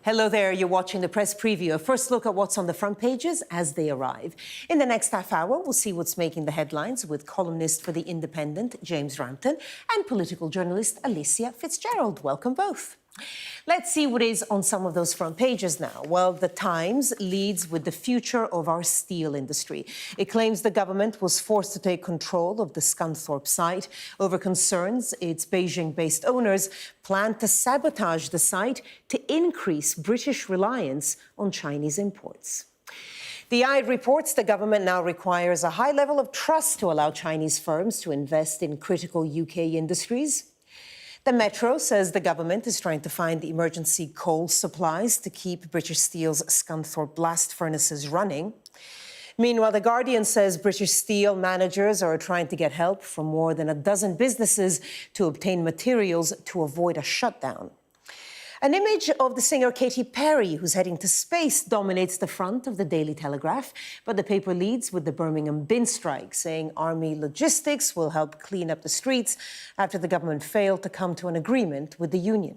Hello there, you're watching the press preview. A first look at what's on the front pages as they arrive. In the next half hour, we'll see what's making the headlines with columnist for The Independent, James Rampton, and political journalist Alicia Fitzgerald. Welcome both. Let's see what is on some of those front pages now. Well, The Times leads with the future of our steel industry. It claims the government was forced to take control of the Scunthorpe site over concerns its Beijing-based owners plan to sabotage the site to increase British reliance on Chinese imports. The Eye reports the government now requires a high level of trust to allow Chinese firms to invest in critical UK industries. The Metro says the government is trying to find the emergency coal supplies to keep British Steel's Scunthorpe blast furnaces running. Meanwhile, The Guardian says British Steel managers are trying to get help from more than a dozen businesses to obtain materials to avoid a shutdown. An image of the singer Katy Perry, who's heading to space, dominates the front of the Daily Telegraph. But the paper leads with the Birmingham bin strike, saying Army logistics will help clean up the streets after the government failed to come to an agreement with the union.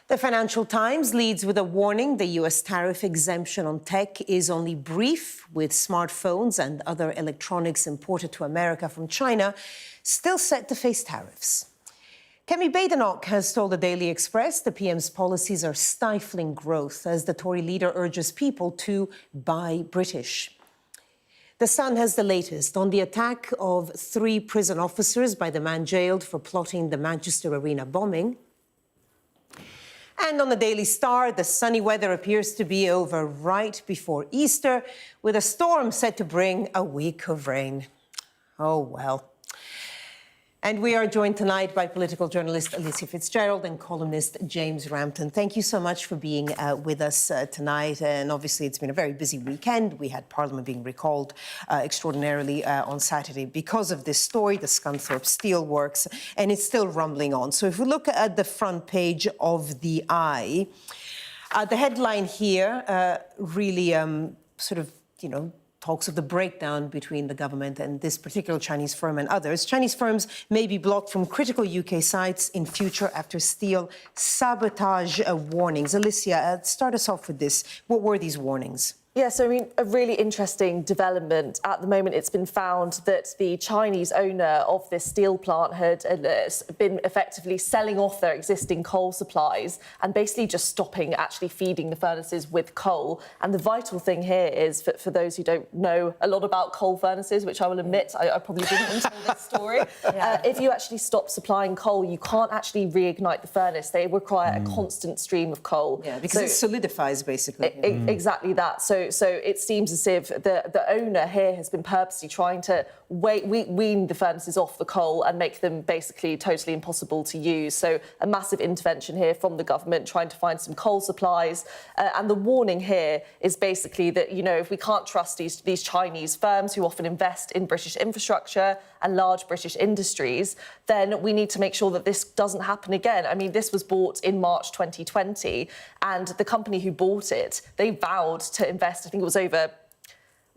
The Financial Times leads with a warning the US tariff exemption on tech is only brief, with smartphones and other electronics imported to America from China still set to face tariffs. Kemi Badenoch has told the Daily Express the PM's policies are stifling growth as the Tory leader urges people to buy British. The Sun has the latest on the attack of 3 prison officers by the man jailed for plotting the Manchester Arena bombing. And on the Daily Star, the sunny weather appears to be over right before Easter, with a storm set to bring a week of rain. Oh, well. And we are joined tonight by political journalist Alicia Fitzgerald and columnist James Rampton. Thank you so much for being with us tonight. And obviously, it's been a very busy weekend. We had Parliament being recalled extraordinarily on Saturday because of this story, the Scunthorpe Steelworks, and it's still rumbling on. So if we look at the front page of The Eye, the headline here really talks of the breakdown between the government and this particular Chinese firm and others. Chinese firms may be blocked from critical UK sites in future after steel sabotage warnings. Alicia, start us off with this. What were these warnings? Yeah, so I mean, a really interesting development. At the moment, it's been found that the Chinese owner of this steel plant had been effectively selling off their existing coal supplies and basically just stopping actually feeding the furnaces with coal. And the vital thing here is, for those who don't know a lot about coal furnaces, which I will admit I probably didn't until this story, if you actually stop supplying coal, you can't actually reignite the furnace. They require a constant stream of coal. Yeah, because it solidifies, basically. Exactly that. So it seems as if the owner here has been purposely trying to wean the furnaces off the coal and make them basically totally impossible to use. So a massive intervention here from the government trying to find some coal supplies. And the warning here is basically that, you know, if we can't trust these Chinese firms who often invest in British infrastructure and large British industries, then we need to make sure that this doesn't happen again. I mean, this was bought in March 2020, and the company who bought it, they vowed to invest, I think it was over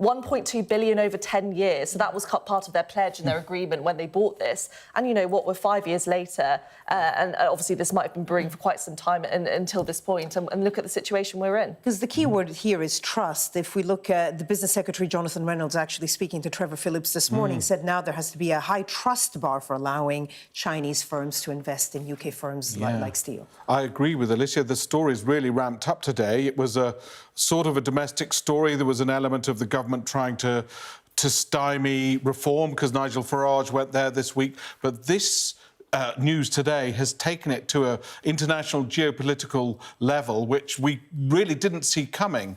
1.2 billion over 10 years. So that was part of their pledge and their agreement when they bought this. And you know what, we're 5 years later, and obviously this might have been brewing for quite some time until this point, and look at the situation we're in. Because the key word here is trust. If we look at the Business Secretary, Jonathan Reynolds, actually speaking to Trevor Phillips this morning, said now there has to be a high trust bar for allowing Chinese firms to invest in UK firms like steel. I agree with Alicia. The story's really ramped up today. It was a sort of a domestic story. There was an element of the government trying to stymie reform because Nigel Farage went there this week. But this news today has taken it to an international geopolitical level, which we really didn't see coming.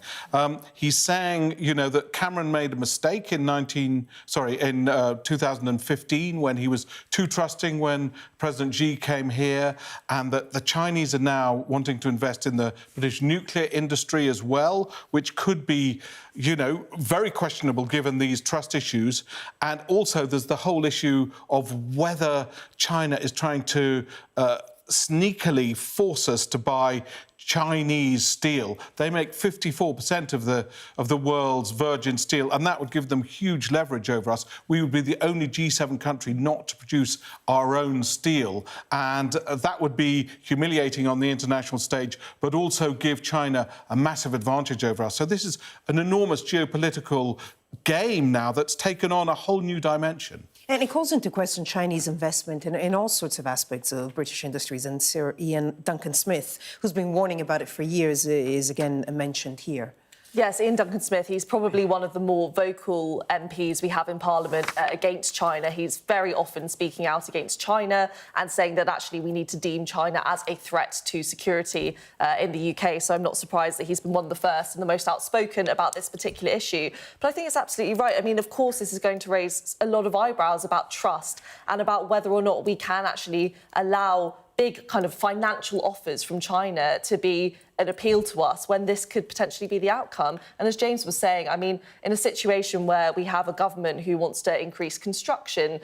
He's saying, you know, that Cameron made a mistake in 2015 when he was too trusting when President Xi came here, and that the Chinese are now wanting to invest in the British nuclear industry as well, which could be, you know, very questionable given these trust issues. And also there's the whole issue of whether China is trying to sneakily force us to buy Chinese steel. They make 54% of the world's virgin steel, and that would give them huge leverage over us. We would be the only G7 country not to produce our own steel, and that would be humiliating on the international stage, but also give China a massive advantage over us. So this is an enormous geopolitical game now that's taken on a whole new dimension. And it calls into question Chinese investment in all sorts of aspects of British industries. And Sir Ian Duncan Smith, who's been warning about it for years, is again mentioned here. Yes, Ian Duncan Smith, he's probably one of the more vocal MPs we have in Parliament against China. He's very often speaking out against China and saying that actually we need to deem China as a threat to security in the UK. So I'm not surprised that he's been one of the first and the most outspoken about this particular issue. But I think it's absolutely right. I mean, of course, this is going to raise a lot of eyebrows about trust and about whether or not we can actually allow big kind of financial offers from China to be an appeal to us when this could potentially be the outcome. And as James was saying, I mean, in a situation where we have a government who wants to increase construction,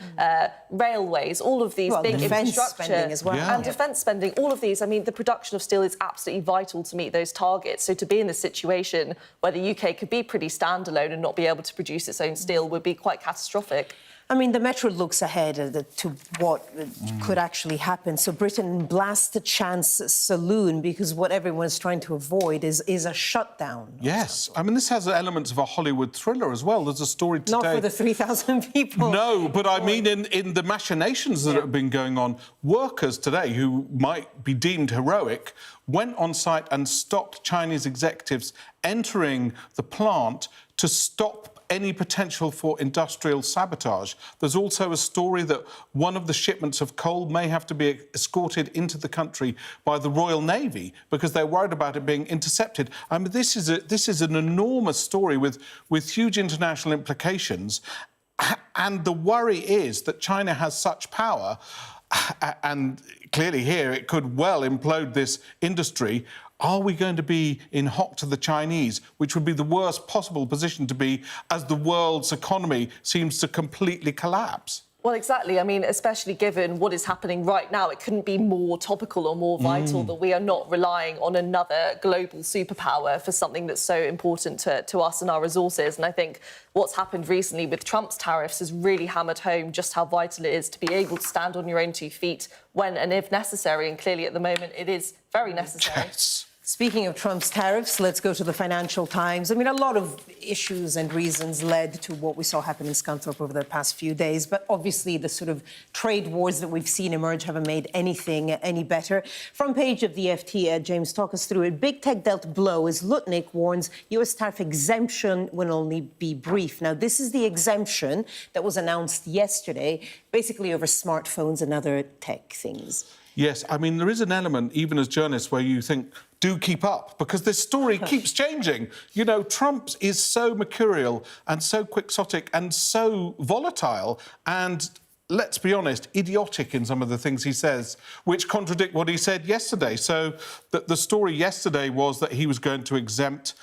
railways, all of these big infrastructure spending as well. And defence spending, all of these, I mean, the production of steel is absolutely vital to meet those targets. So to be in this situation where the UK could be pretty standalone and not be able to produce its own steel would be quite catastrophic. I mean, the Metro looks ahead to what could actually happen. So Britain blasts the Chance saloon because what everyone's trying to avoid is a shutdown. Yes. I mean, this has elements of a Hollywood thriller as well. There's a story today... Not for the 3,000 people. No, but I mean, in the machinations that have been going on, workers today, who might be deemed heroic, went on site and stopped Chinese executives entering the plant to stop any potential for industrial sabotage. There's also a story that one of the shipments of coal may have to be escorted into the country by the Royal Navy because they're worried about it being intercepted. I mean, this is an enormous story with huge international implications. And the worry is that China has such power, and clearly here it could well implode this industry. Are we going to be in hock to the Chinese, which would be the worst possible position to be as the world's economy seems to completely collapse? Well, exactly. I mean, especially given what is happening right now, it couldn't be more topical or more vital that we are not relying on another global superpower for something that's so important to us and our resources. And I think what's happened recently with Trump's tariffs has really hammered home just how vital it is to be able to stand on your own 2 feet when and if necessary. And clearly at the moment it is very necessary. Yes. Speaking of Trump's tariffs, let's go to the Financial Times. I mean, a lot of issues and reasons led to what we saw happen in Scunthorpe over the past few days, but obviously the sort of trade wars that we've seen emerge haven't made anything any better. Front page of the FT, James, talk us through it. Big tech dealt blow as Lutnick warns US tariff exemption will only be brief. Now, this is the exemption that was announced yesterday, basically over smartphones and other tech things. Yes, I mean, there is an element, even as journalists, where you think, do keep up, because this story keeps changing. You know, Trump is so mercurial and so quixotic and so volatile and, let's be honest, idiotic in some of the things he says, which contradict what he said yesterday. So the story yesterday was that he was going to exempt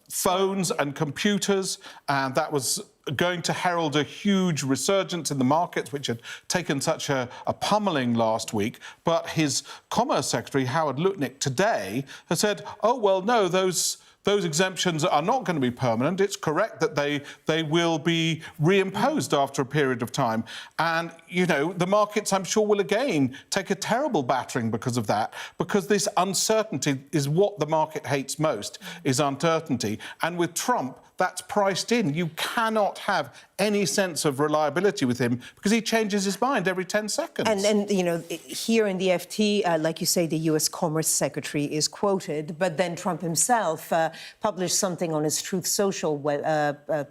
phones and computers, and that was going to herald a huge resurgence in the markets, which had taken such a pummeling last week. But his Commerce Secretary, Howard Lutnick, today has said, oh, well, no, those exemptions are not going to be permanent. It's correct that they will be reimposed after a period of time. And, you know, the markets, I'm sure, will again take a terrible battering because of that, because this uncertainty is what the market hates most, is uncertainty. And with Trump, that's priced in. You cannot have any sense of reliability with him because he changes his mind every 10 seconds. And you know, here in the FT, like you say, the US Commerce Secretary is quoted, but then Trump himself published something on his Truth Social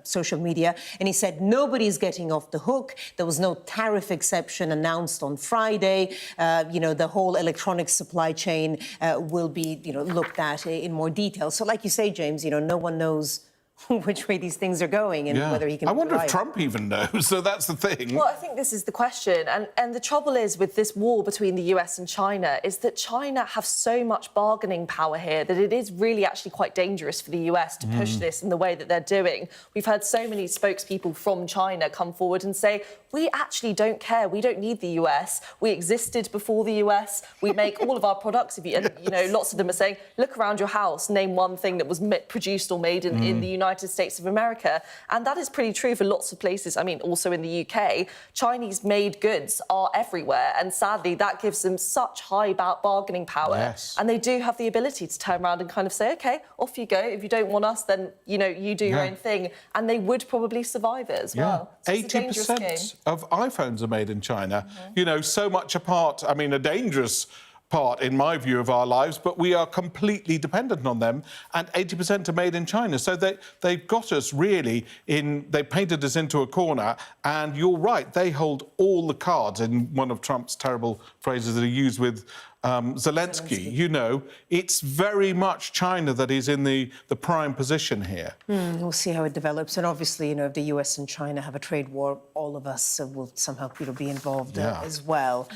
social media, and he said nobody's getting off the hook. There was no tariff exception announced on Friday. You know, the whole electronic supply chain will be, you know, looked at in more detail. So like you say, James, you know, no one knows which way these things are going and whether he can. I wonder if survive. Trump even knows. So that's the thing. Well, I think this is the question. And the trouble is with this war between the US and China is that China have so much bargaining power here that it is really actually quite dangerous for the US to push this in the way that they're doing. We've heard so many spokespeople from China come forward and say, we actually don't care. We don't need the US. We existed before the US. We make all of our products. And, you know, lots of them are saying, look around your house, name one thing that was produced or made in the United States of America. And that is pretty true for lots of places. I mean, also in the UK, Chinese-made goods are everywhere. And sadly, that gives them such high bargaining power. Yes. And they do have the ability to turn around and kind of say, OK, off you go. If you don't want us, then, you know, you do your own thing. And they would probably survive it as well. So it's a dangerous game. 80% of iPhones are made in China. You know, so much a part, I mean, a dangerous part, in my view, of our lives, but we are completely dependent on them, and 80% are made in China. So they've got us really they painted us into a corner, and you're right, they hold all the cards, in one of Trump's terrible phrases that he used with Zelensky. You know, it's very much China that is in the prime position here. We'll see how it develops. And obviously, you know, if the US and China have a trade war, all of us will somehow, be involved as well.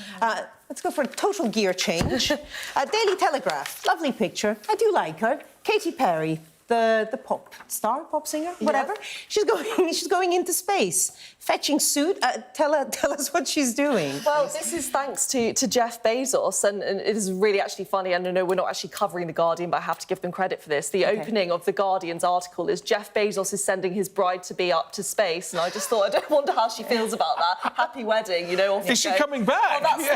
Let's go for a total gear change. Daily Telegraph, lovely picture. I do like her. Katy Perry, the pop singer, whatever. She's going into space, fetching suit. Tell us what she's doing. Well, this is thanks to Jeff Bezos, and it is really actually funny. And I know we're not actually covering The Guardian, but I have to give them credit for this. The opening of The Guardian's article is Jeff Bezos is sending his bride-to-be up to space, and I just thought, I don't wonder how she feels about that. Happy wedding, you know. Is she coming back? Well,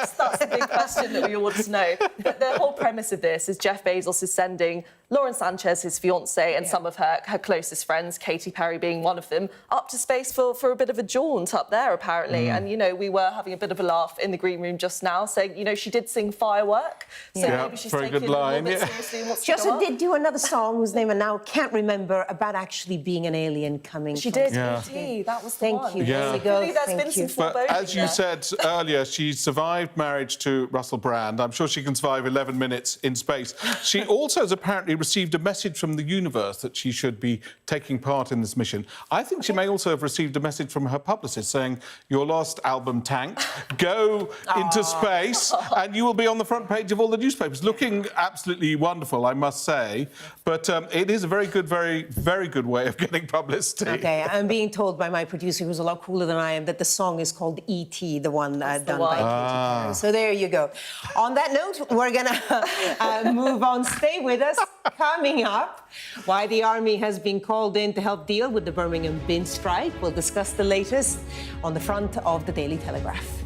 that's the big question that we all want to know. But the whole premise of this is Jeff Bezos is sending Lauren Sanchez, his fiancée, and some of her closest friends, Katy Perry being one of them, up to space for a bit of a jaunt up there, apparently. And, you know, we were having a bit of a laugh in the green room just now, saying, you know, she did sing Firework, so maybe she's taking it a little bit seriously and wants She to go also up. did do another song whose name I now can't remember, about actually being an alien coming. She did, E.T. That was the one. Thank you. Yeah. There you go. Really, there's Thank been some you. foreboding But as you there. said earlier, she survived marriage to Russell Brand. I'm sure she can survive 11 minutes in space. She also has apparently received a message from the universe that she should be taking part in this mission. I think she may also have received a message from her publicist saying, your last album tanked, go into space, and you will be on the front page of all the newspapers. Looking absolutely wonderful, I must say. But it is a very good, very, very good way of getting publicity. Okay, I'm being told by my producer, who's a lot cooler than I am, that the song is called E.T., the one done by Katy Perry. So there you go. On that note, we're going to move on. Stay with us. Coming up, why the Army has been called in to help deal with the Birmingham bin strike. We'll discuss the latest on the front of the Daily Telegraph.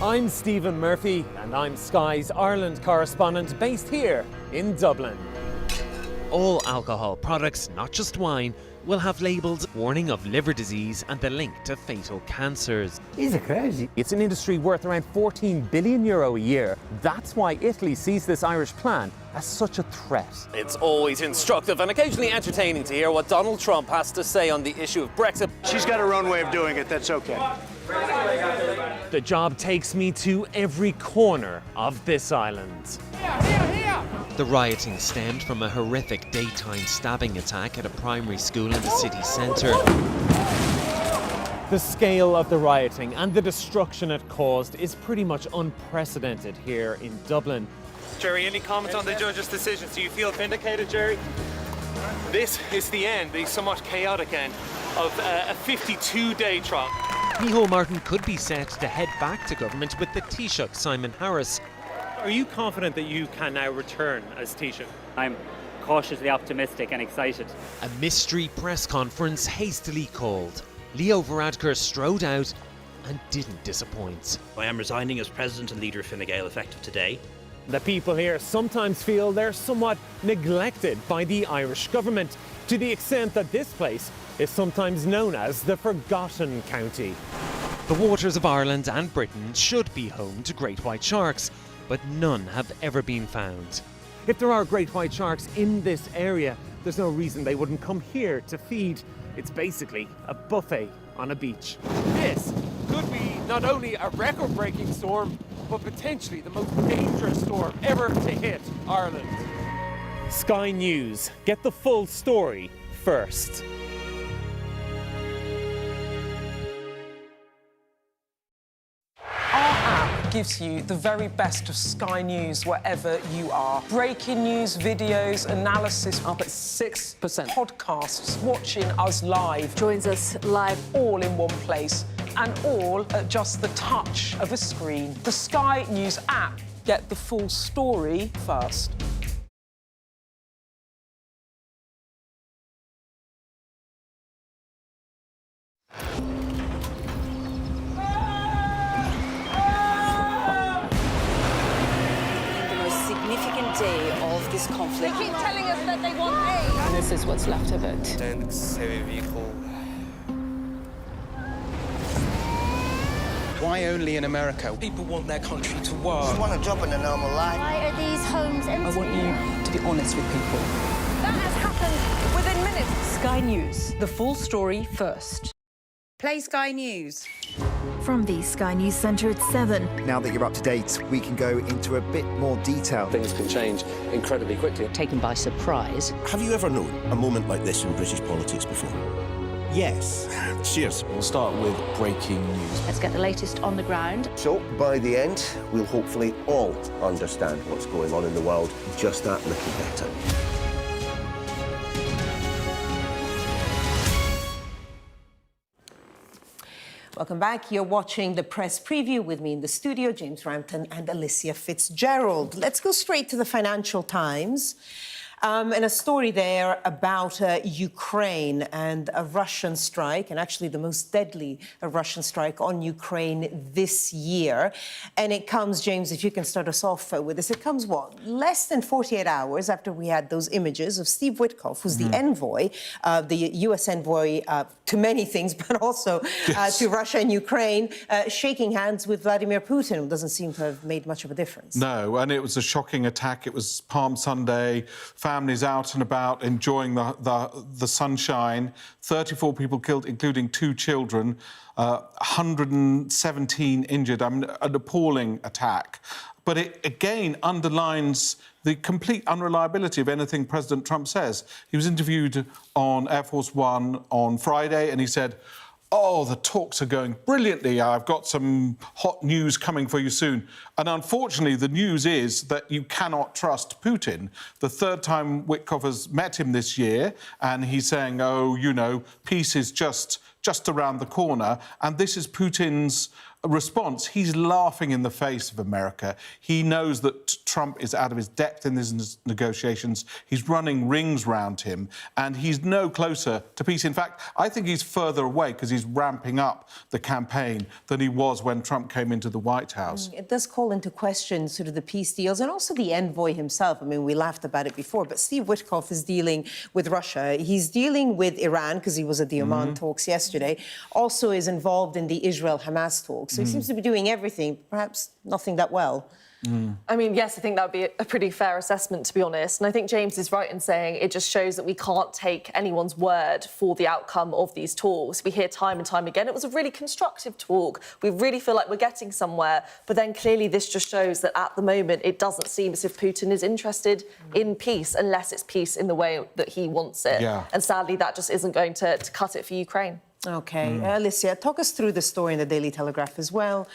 I'm Stephen Murphy, and I'm Sky's Ireland correspondent based here in Dublin. All alcohol products, not just wine, will have labels warning of liver disease and the link to fatal cancers. Is it crazy? It's an industry worth around €14 billion a year. That's why Italy sees this Irish plan as such a threat. It's always instructive and occasionally entertaining to hear what Donald Trump has to say on the issue of Brexit. She's got her own way of doing it, that's okay. The job takes me to every corner of this island. The rioting stemmed from a horrific daytime stabbing attack at a primary school in the city centre. The scale of the rioting and the destruction it caused is pretty much unprecedented here in Dublin. Jerry, any comment on the judge's decisions? Do you feel vindicated, Jerry? This is the end, the somewhat chaotic end, of a 52-day trial. Micheál Martin could be set to head back to government with the Taoiseach Simon Harris. Are you confident that you can now return as Taoiseach? I'm cautiously optimistic and excited. A mystery press conference hastily called. Leo Varadkar strode out and didn't disappoint. I am resigning as President and Leader of Fine Gael effective today. The people here sometimes feel they're somewhat neglected by the Irish government, to the extent that this place is sometimes known as the Forgotten County. The waters of Ireland and Britain should be home to great white sharks, but none have ever been found. If there are great white sharks in this area, there's no reason they wouldn't come here to feed. It's basically a buffet on a beach. This could be not only a record-breaking storm, but potentially the most dangerous storm ever to hit Ireland. Sky News. Get the full story first. Gives you the very best of Sky News wherever you are. Breaking news, videos, analysis up at 6%. Podcasts, watching us live. Joins us live all in one place and all at just the touch of a screen. The Sky News app. Get the full story first. Day of this conflict. They keep telling us that they want aid. And this is what's left of it. Why only in America? People want their country to work. Just want a job in a normal life. Why are these homes empty? I want you to be honest with people. That has happened within minutes. Sky News, the full story first. Play Sky News. From the Sky News Centre at 7. Now that you're up to date, we can go into a bit more detail. Things can change incredibly quickly. Taken by surprise. Have you ever known a moment like this in British politics before? Yes. Cheers. We'll start with breaking news. Let's get the latest on the ground. So, by the end, we'll hopefully all understand what's going on in the world just that little better. Welcome back. You're watching the press preview with me in the studio, James Rampton and Alicia Fitzgerald. Let's go straight to the Financial Times. And a story there about Ukraine and a Russian strike, and actually the most deadly Russian strike on Ukraine this year. And it comes, James, if you can start us off with this, it comes, what, less than 48 hours after we had those images of Steve Witkoff, who's the envoy, the US envoy to many things, but also to Russia and Ukraine, shaking hands with Vladimir Putin, who doesn't seem to have made much of a difference. No, and it was a shocking attack. It was Palm Sunday. Families out and about enjoying the sunshine. 34 people killed, including 2 children. 117 injured. I mean, an appalling attack. But it again underlines the complete unreliability of anything President Trump says. He was interviewed on Air Force One on Friday, and he said, "Oh, the talks are going brilliantly. I've got some hot news coming for you soon." And unfortunately, the news is that you cannot trust Putin. The third time Witkoff has met him this year, and he's saying, "Oh, you know, peace is just around the corner." And this is Putin's response. He's laughing in the face of America. He knows that Trump is out of his depth in these negotiations. He's running rings round him, and he's no closer to peace. In fact, I think he's further away because he's ramping up the campaign than he was when Trump came into the White House. It does call into question sort of the peace deals and also the envoy himself. I mean, we laughed about it before, but Steve Witkoff is dealing with Russia. He's dealing with Iran because he was at the Oman talks yesterday. Also is involved in the Israel-Hamas talks. So he seems to be doing everything, perhaps nothing that well. I mean, yes, I think that would be a pretty fair assessment, to be honest. And I think James is right in saying it just shows that we can't take anyone's word for the outcome of these talks. We hear time and time again, it was a really constructive talk. We really feel like we're getting somewhere. But then clearly this just shows that at the moment, it doesn't seem as if Putin is interested in peace, unless it's peace in the way that he wants it. Yeah. And sadly, that just isn't going to cut it for Ukraine. OK. Alicia, talk us through the story in the Daily Telegraph as well.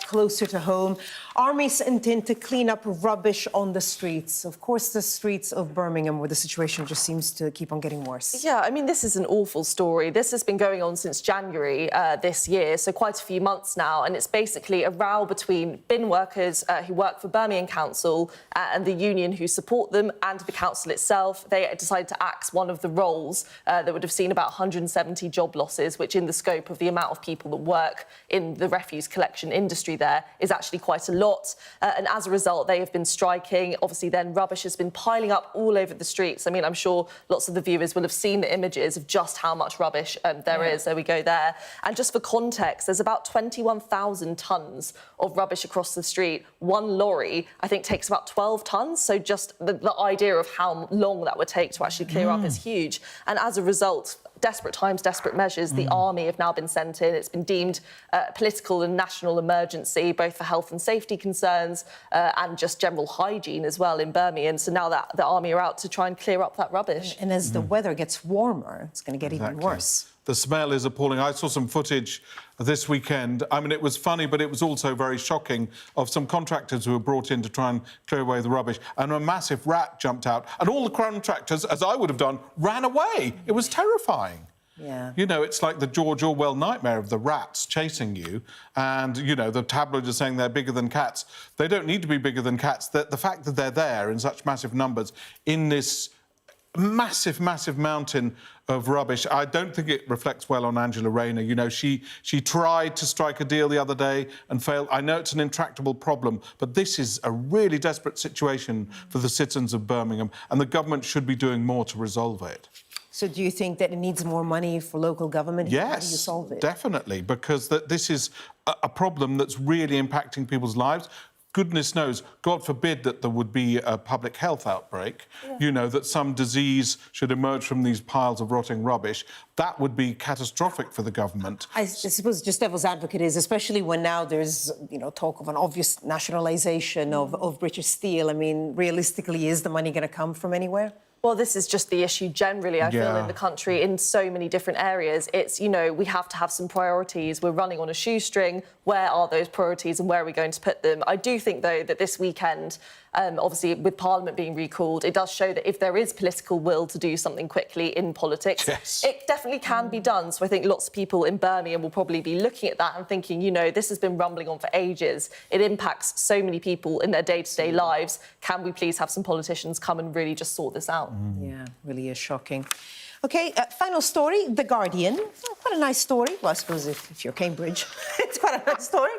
Closer to home, army sent in to clean up rubbish on the streets. Of course, the streets of Birmingham, where the situation just seems to keep on getting worse. Yeah, I mean, this is an awful story. This has been going on since January this year, so quite a few months now. And it's basically a row between bin workers who work for Birmingham Council and the union who support them and the council itself. They decided to axe one of the rolls that would have seen about 170 job losses masses, which in the scope of the amount of people that work in the refuse collection industry there is actually quite a lot. And as a result, they have been striking. Obviously, then rubbish has been piling up all over the streets. I mean, I'm sure lots of the viewers will have seen the images of just how much rubbish there is. There we go there. And just for context, there's about 21,000 tonnes of rubbish across the street. One lorry, I think, takes about 12 tonnes. So just the idea of how long that would take to actually clear up is huge. And as a result, desperate times, desperate measures. The army have now been sent in. It's been deemed political and national emergency, both for health and safety concerns and just general hygiene as well in Birmingham. So now that the army are out to try and clear up that rubbish. And as the weather gets warmer, it's going to get even worse. The smell is appalling. I saw some footage this weekend. I mean, it was funny, but it was also very shocking, of some contractors who were brought in to try and clear away the rubbish, and a massive rat jumped out, and all the contractors, as I would have done, ran away. It was terrifying. Yeah. You know, it's like the George Orwell nightmare of the rats chasing you, and, you know, the tabloids are saying they're bigger than cats. They don't need to be bigger than cats. The fact that they're there in such massive numbers in this massive, massive mountain of rubbish, I don't think it reflects well on Angela Rayner. You know, she tried to strike a deal the other day and failed. I know it's an intractable problem, but this is a really desperate situation for the citizens of Birmingham, and the government should be doing more to resolve it. So do you think that it needs more money for local government? Yes, how do you solve it? Definitely, because this is a problem that's really impacting people's lives. Goodness knows, God forbid that there would be a public health outbreak, you know, that some disease should emerge from these piles of rotting rubbish. That would be catastrophic for the government. I suppose just devil's advocate is, especially when now there's, you know, talk of an obvious nationalisation of British Steel. I mean, realistically, is the money going to come from anywhere? Well, this is just the issue generally, I feel, in the country in so many different areas. It's, you know, we have to have some priorities. We're running on a shoestring. Where are those priorities and where are we going to put them? I do think, though, that this weekend, obviously, with Parliament being recalled, it does show that if there is political will to do something quickly in politics, it definitely can be done. So I think lots of people in Birmingham will probably be looking at that and thinking, you know, this has been rumbling on for ages. It impacts so many people in their day-to-day lives. Can we please have some politicians come and really just sort this out? Yeah, really is shocking. OK, final story, The Guardian. Quite a nice story. Well, I suppose if you're Cambridge, it's quite a nice story.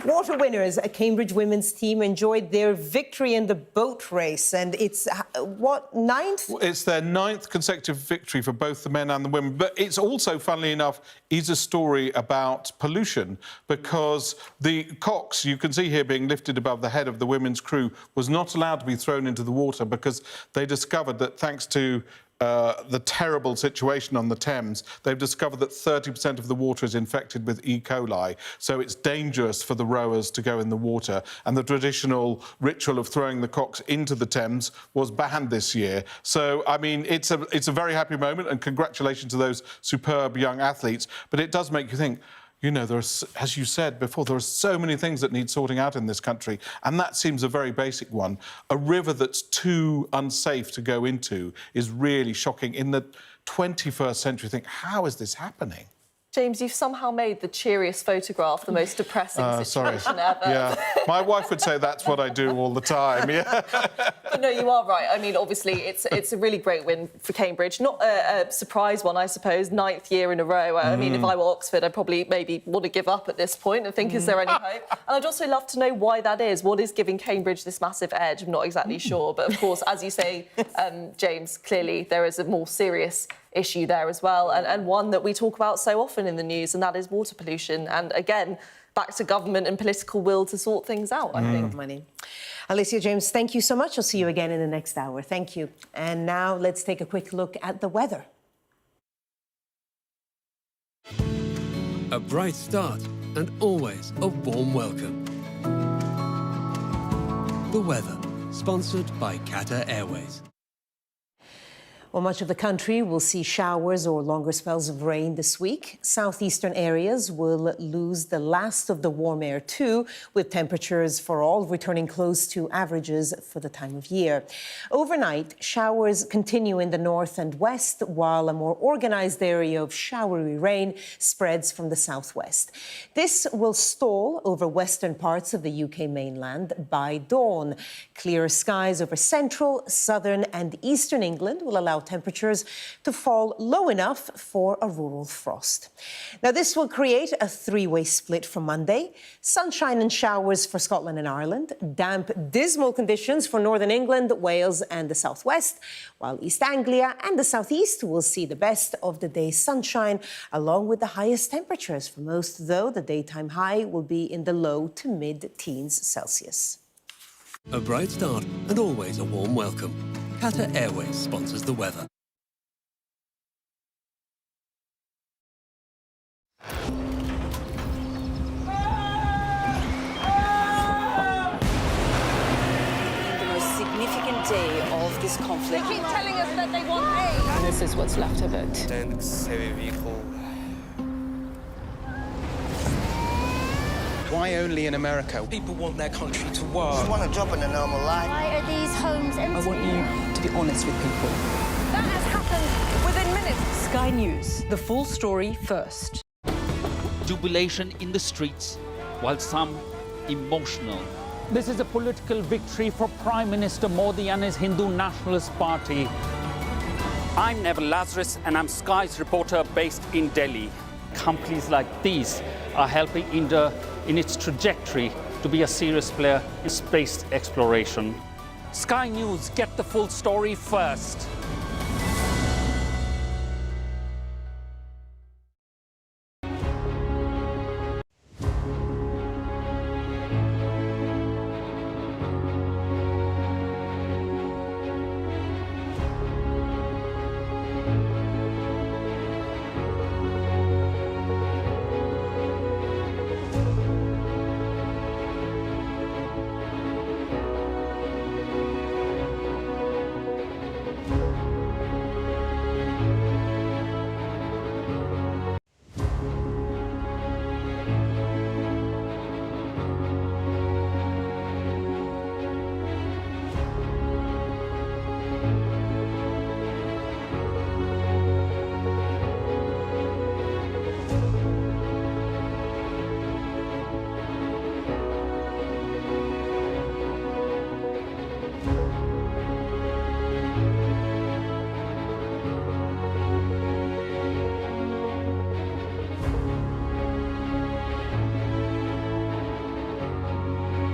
Water winners, a Cambridge women's team, enjoyed their victory in the boat race. And it's, what, 9th? It's their 9th consecutive victory for both the men and the women. But it's also, funnily enough, is a story about pollution, because the cocks, you can see here being lifted above the head of the women's crew, was not allowed to be thrown into the water because they discovered that, thanks to the terrible situation on the Thames, they've discovered that 30% of the water is infected with E. coli. So it's dangerous for the rowers to go in the water. And the traditional ritual of throwing the cocks into the Thames was banned this year. So, I mean, it's a very happy moment, and congratulations to those superb young athletes. But it does make you think, you know, as you said before, there are so many things that need sorting out in this country, and that seems a very basic one. A river that's too unsafe to go into is really shocking. In the 21st century, think, how is this happening? James, you've somehow made the cheeriest photograph the most depressing situation ever. Yeah, my wife would say that's what I do all the time, yeah. But no, you are right. I mean, obviously, it's a really great win for Cambridge. Not a surprise one, I suppose, 9th year in a row. I mean, if I were Oxford, I'd probably maybe want to give up at this point and think, is there any hope? And I'd also love to know why that is. What is giving Cambridge this massive edge? I'm not exactly sure. But, of course, as you say, James, clearly there is a more serious issue there as well, and one that we talk about so often in the news, and that is water pollution. And again, back to government and political will to sort things out, I think. Money. Alicia, James, thank you so much. I'll see you again in the next hour. Thank you. And now let's take a quick look at the weather. A bright start and always a warm welcome. The weather, sponsored by Qatar Airways. Well, much of the country will see showers or longer spells of rain this week. Southeastern areas will lose the last of the warm air too, with temperatures for all returning close to averages for the time of year. Overnight, showers continue in the north and west, while a more organized area of showery rain spreads from the southwest. This will stall over western parts of the UK mainland by dawn. Clearer skies over central, southern and eastern England will allow temperatures to fall low enough for a rural frost. Now, this will create a three-way split for Monday. Sunshine and showers for Scotland and Ireland, damp, dismal conditions for Northern England, Wales and the southwest, while East Anglia and the southeast will see the best of the day's sunshine, along with the highest temperatures. For most, though, the daytime high will be in the low to mid-teens Celsius. A bright start and always a warm welcome. Qatar Airways sponsors the weather. The most significant day of this conflict. They keep telling us that they want aid. And this is what's left of it. Tanks, heavy vehicle. Why only in America? People want their country to work. Just want a job in a normal life. Why are these homes empty? I want you to be honest with people. That has happened within minutes. Sky News, the full story first. Jubilation in the streets, while some emotional. This is a political victory for Prime Minister Modi and his Hindu Nationalist Party. I'm Neville Lazarus and I'm Sky's reporter based in Delhi. Companies like these are helping India in its trajectory to be a serious player in space exploration. Sky News, get the full story first.